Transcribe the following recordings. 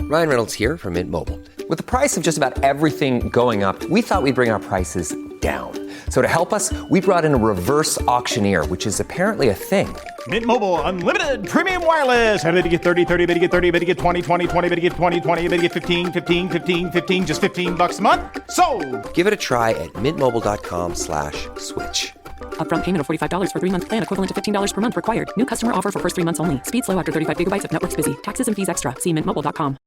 Ryan Reynolds here from Mint Mobile. With the price of just about everything going up, we thought we'd bring our prices down. So to help us, we brought in a reverse auctioneer, which is apparently a thing. Mint Mobile Unlimited Premium Wireless. How to get 30, 30, bit to get 30, bit to get 20, 20, 20, bit to get 20, 20, bit to get 15, 15, 15, 15, just $15 a month? Sold! Give it a try at mintmobile.com/switch. Upfront payment of $45 for 3-month plan, equivalent to $15 per month required. New customer offer for first 3 months only. Speed slow after 35 gigabytes if network's busy. Taxes and fees extra. See mintmobile.com.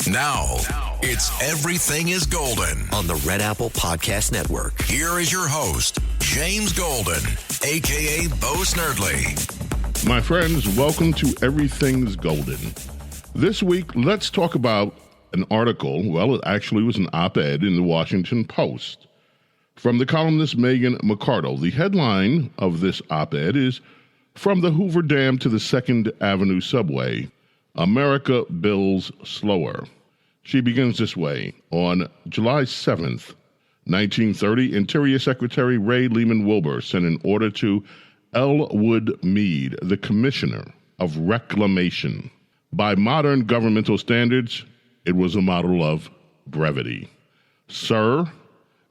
Now, it's Everything is Golden on the Red Apple Podcast Network. Here is your host, James Golden, a.k.a. Bo Snerdley. My friends, welcome to Everything's Golden. This week, let's talk about an article, well, it actually was an op-ed in the Washington Post. From the columnist Megan McArdle, the headline of this op-ed is, "From the Hoover Dam to the 2nd Avenue Subway, America Builds Slower." She begins this way. On July 7th, 1930, Interior Secretary Ray Lehman Wilbur sent an order to Elwood Mead, the Commissioner of Reclamation. By modern governmental standards, it was a model of brevity. "Sir,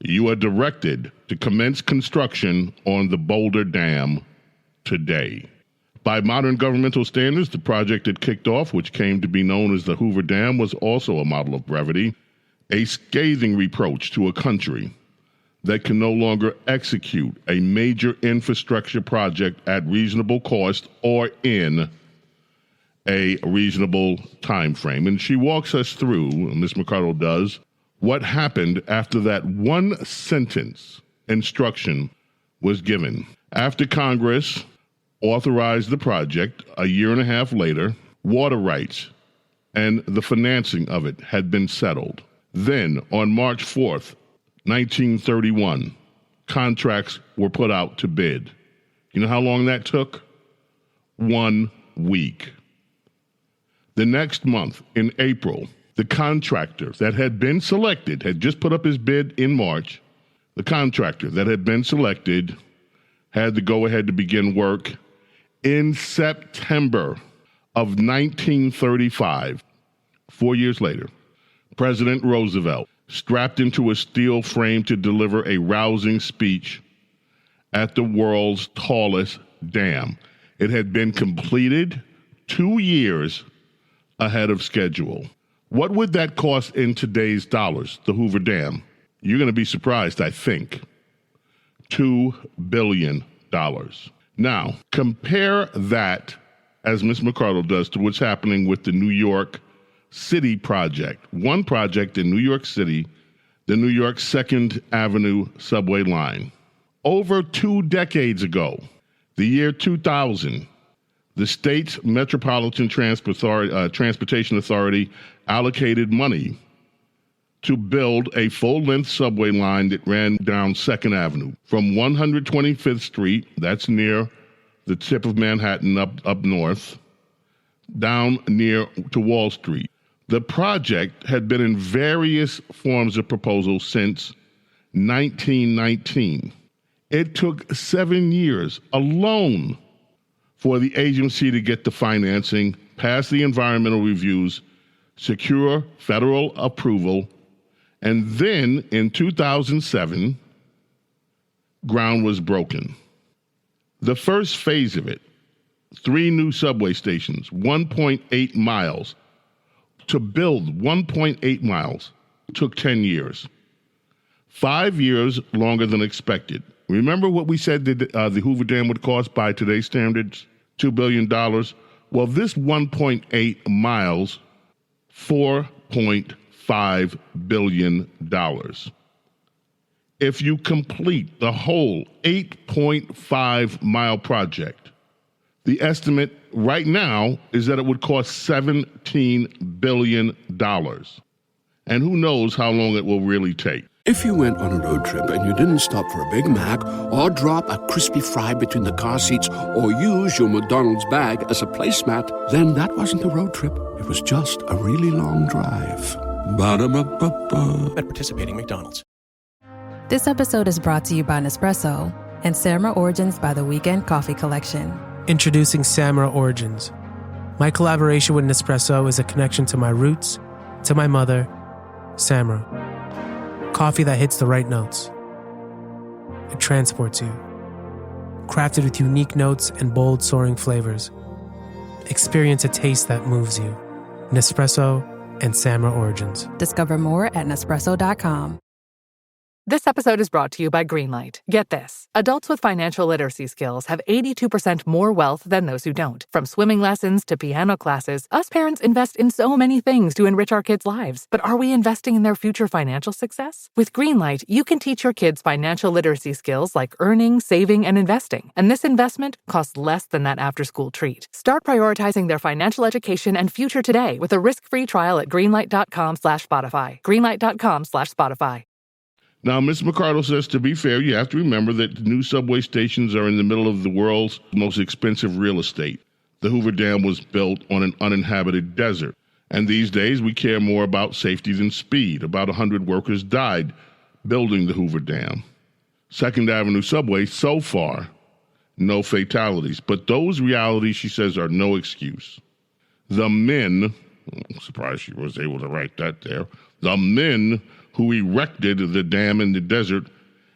you are directed to commence construction on the Boulder Dam today." By modern governmental standards, the project had kicked off, which came to be known as the Hoover Dam, was also a model of brevity, a scathing reproach to a country that can no longer execute a major infrastructure project at reasonable cost or in a reasonable time frame. And she walks us through, Ms. McArdle does, what happened after that one sentence instruction was given. After Congress authorized the project a year and a half later, water rights and the financing of it had been settled. Then, on March 4th, 1931, contracts were put out to bid. You know how long that took? 1 week. The next month, in April, the contractor that had been selected, had just put up his bid in March, the contractor that had been selected had to go ahead to begin work. In September of 1935, 4 years later, President Roosevelt strapped into a steel frame to deliver a rousing speech at the world's tallest dam. It had been completed 2 years ahead of schedule. What would that cost in today's dollars, the Hoover Dam? You're going to be surprised, I think. $2 billion. Now, compare that, as Ms. McArdle does, to what's happening with the New York City project. One project in New York City, the New York 2nd Avenue subway line. Over 2 decades ago, the year 2000, the state's Metropolitan Transportation Authority allocated money to build a full-length subway line that ran down 2nd Avenue from 125th Street, that's near the tip of Manhattan up north, down near to Wall Street. The project had been in various forms of proposal since 1919. It took 7 years alone for the agency to get the financing, pass the environmental reviews, secure federal approval, and then in 2007, ground was broken. The first phase of it, 3 new subway stations, 1.8 miles. To build 1.8 miles took 10 years. 5 years longer than expected. Remember what we said that the Hoover Dam would cost by today's standards? $2 billion. Well, this 1.8 miles, $4.5 billion. If you complete the whole 8.5 mile project, the estimate right now is that it would cost $17 billion. And who knows how long it will really take. If you went on a road trip and you didn't stop for a Big Mac or drop a crispy fry between the car seats or use your McDonald's bag as a placemat, then that wasn't a road trip. It was just a really long drive. Ba-da-ba-ba-ba. At participating McDonald's. This episode is brought to you by Nespresso and Samra Origins by the Weekend Coffee Collection. Introducing Samra Origins, My collaboration with Nespresso is a connection to my roots, to my mother, Samra. Coffee that hits the right notes. It transports you. Crafted with unique notes and bold, soaring flavors. Experience a taste that moves you. Nespresso and Samra Origins. Discover more at Nespresso.com. This episode is brought to you by Greenlight. Get this. Adults with financial literacy skills have 82% more wealth than those who don't. From swimming lessons to piano classes, us parents invest in so many things to enrich our kids' lives. But are we investing in their future financial success? With Greenlight, you can teach your kids financial literacy skills like earning, saving, and investing. And this investment costs less than that after-school treat. Start prioritizing their financial education and future today with a risk-free trial at greenlight.com/Spotify. Greenlight.com/Spotify. Now, Ms. McCardle says, to be fair, you have to remember that the new subway stations are in the middle of the world's most expensive real estate. The Hoover Dam was built on an uninhabited desert. And these days, we care more about safety than speed. About 100 workers died building the Hoover Dam. 2nd Avenue subway, so far, no fatalities. But those realities, she says, are no excuse. The men, I'm surprised she was able to write that there, the men who erected the dam in the desert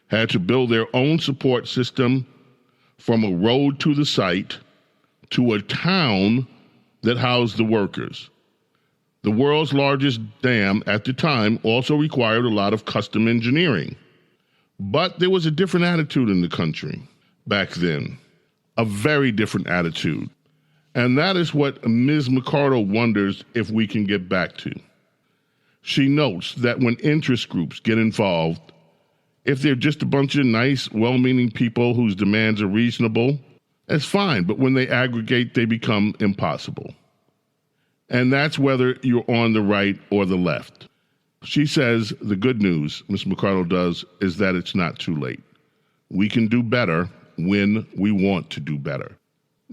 had to build their own support system from a road to the site to a town that housed the workers. The world's largest dam at the time also required a lot of custom engineering. But there was a different attitude in the country back then, a very different attitude. And that is what Ms. McCardle wonders if we can get back to. She notes that when interest groups get involved, if they're just a bunch of nice, well-meaning people whose demands are reasonable, that's fine. But when they aggregate, they become impossible. And that's whether you're on the right or the left. She says the good news, Ms. McCardle does, is that it's not too late. We can do better when we want to do better.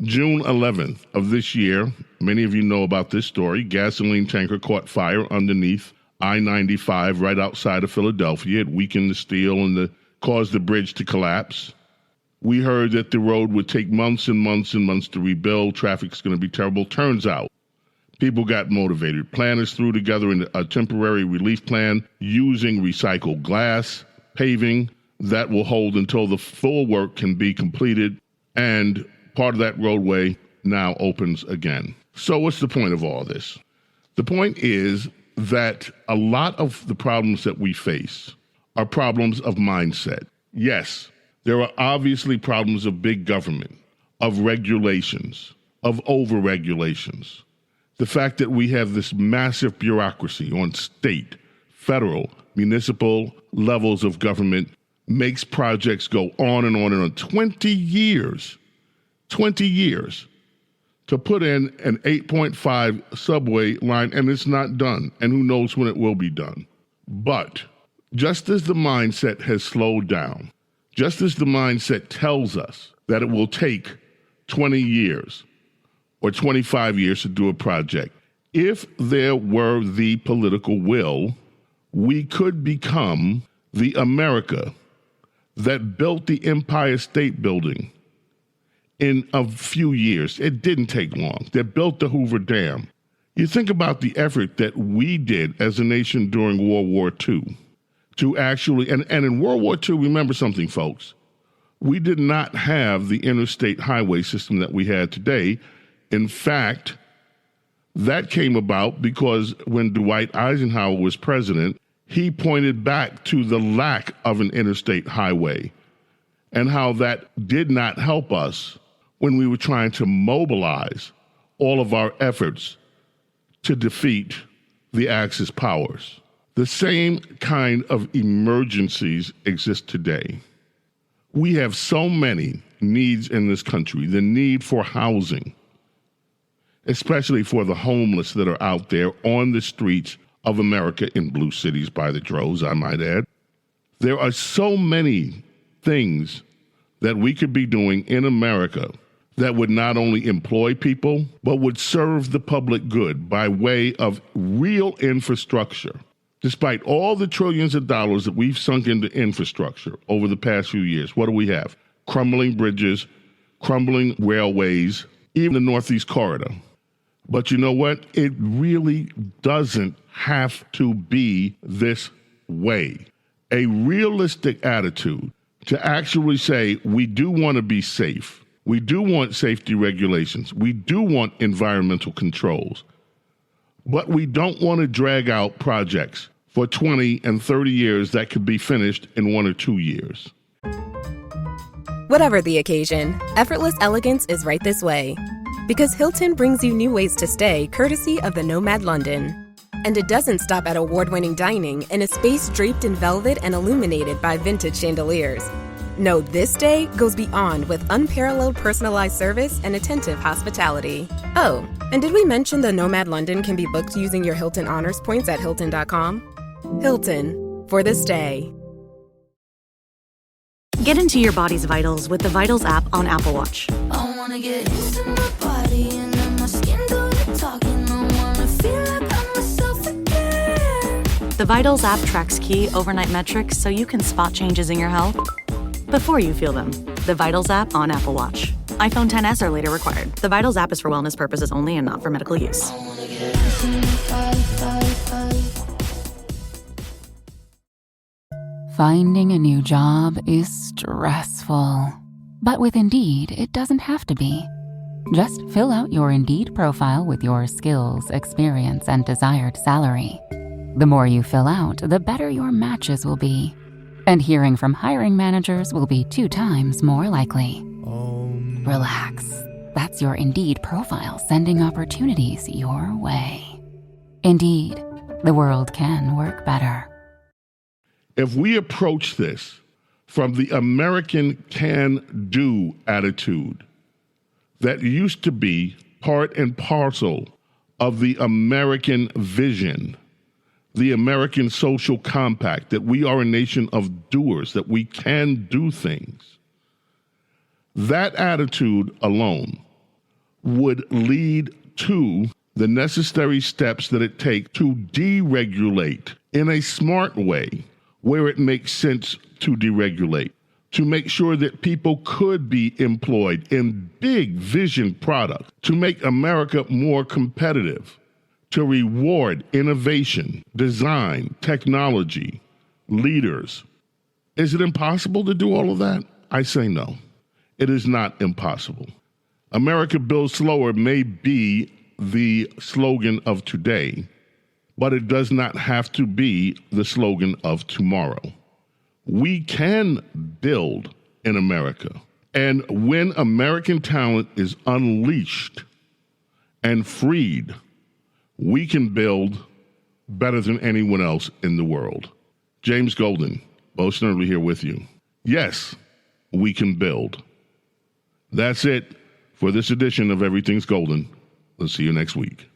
June 11th of this year, many of you know about this story, gasoline tanker caught fire underneath I-95 right outside of Philadelphia. It weakened the steel and caused the bridge to collapse. We heard that the road would take months and months and months to rebuild. Traffic's going to be terrible. Turns out, people got motivated. Planners threw together a temporary relief plan using recycled glass, paving that will hold until the full work can be completed, and part of that roadway now opens again. So what's the point of all this? The point is that a lot of the problems that we face are problems of mindset. Yes, there are obviously problems of big government, of regulations, of over-regulations. The fact that we have this massive bureaucracy on state, federal, municipal levels of government makes projects go on and on and on. 20 years to put in an 8.5 subway line, and it's not done, and who knows when it will be done. But just as the mindset has slowed down, just as the mindset tells us that it will take 20 years or 25 years to do a project, if there were the political will, we could become the America that built the Empire State Building in a few years. It didn't take long. They built the Hoover Dam. You think about the effort that we did as a nation during World War II to actually, and in World War II, remember something, folks, we did not have the interstate highway system that we had today. In fact, that came about because when Dwight Eisenhower was president, he pointed back to the lack of an interstate highway and how that did not help us when we were trying to mobilize all of our efforts to defeat the Axis powers. The same kind of emergencies exist today. We have so many needs in this country, the need for housing, especially for the homeless that are out there on the streets of America, in blue cities by the droves, I might add. There are so many things that we could be doing in America that would not only employ people, but would serve the public good by way of real infrastructure. Despite all the trillions of dollars that we've sunk into infrastructure over the past few years, what do we have? Crumbling bridges, crumbling railways, even the Northeast Corridor. But you know what? It really doesn't have to be this way. A realistic attitude to actually say, we do want to be safe. We do want safety regulations. We do want environmental controls. But we don't want to drag out projects for 20 and 30 years that could be finished in 1 or 2 years. Whatever the occasion, effortless elegance is right this way. Because Hilton brings you new ways to stay courtesy of the Nomad London. And it doesn't stop at award-winning dining in a space draped in velvet and illuminated by vintage chandeliers. No, this day goes beyond with unparalleled personalized service and attentive hospitality. Oh, and did we mention the Nomad London can be booked using your Hilton Honors points at Hilton.com? Hilton, for the stay. Get into your body's vitals with the Vitals app on Apple Watch. I wanna get into my body and let my skin do the talking. I wanna feel like I'm myself again. The Vitals app tracks key overnight metrics so you can spot changes in your health before you feel them. The Vitals app on Apple Watch. iPhone XS or later required. The Vitals app is for wellness purposes only and not for medical use. Finding a new job is stressful. But with Indeed, it doesn't have to be. Just fill out your Indeed profile with your skills, experience, and desired salary. The more you fill out, the better your matches will be. And hearing from hiring managers will be 2 times more likely. Relax. That's your Indeed profile sending opportunities your way. Indeed, the world can work better. If we approach this from the American can-do attitude that used to be part and parcel of the American vision, the American social compact, that we are a nation of doers, that we can do things, that attitude alone would lead to the necessary steps that it takes to deregulate in a smart way where it makes sense to deregulate, to make sure that people could be employed in big vision products, to make America more competitive, to reward innovation, design, technology, leaders. Is it impossible to do all of that? I say no. It is not impossible. America builds slower may be the slogan of today, but it does not have to be the slogan of tomorrow. We can build in America. And when American talent is unleashed and freed, we can build better than anyone else in the world. James Golden, Bo Snerdley here with you. Yes, we can build. That's it for this edition of Everything's Golden. We'll see you next week.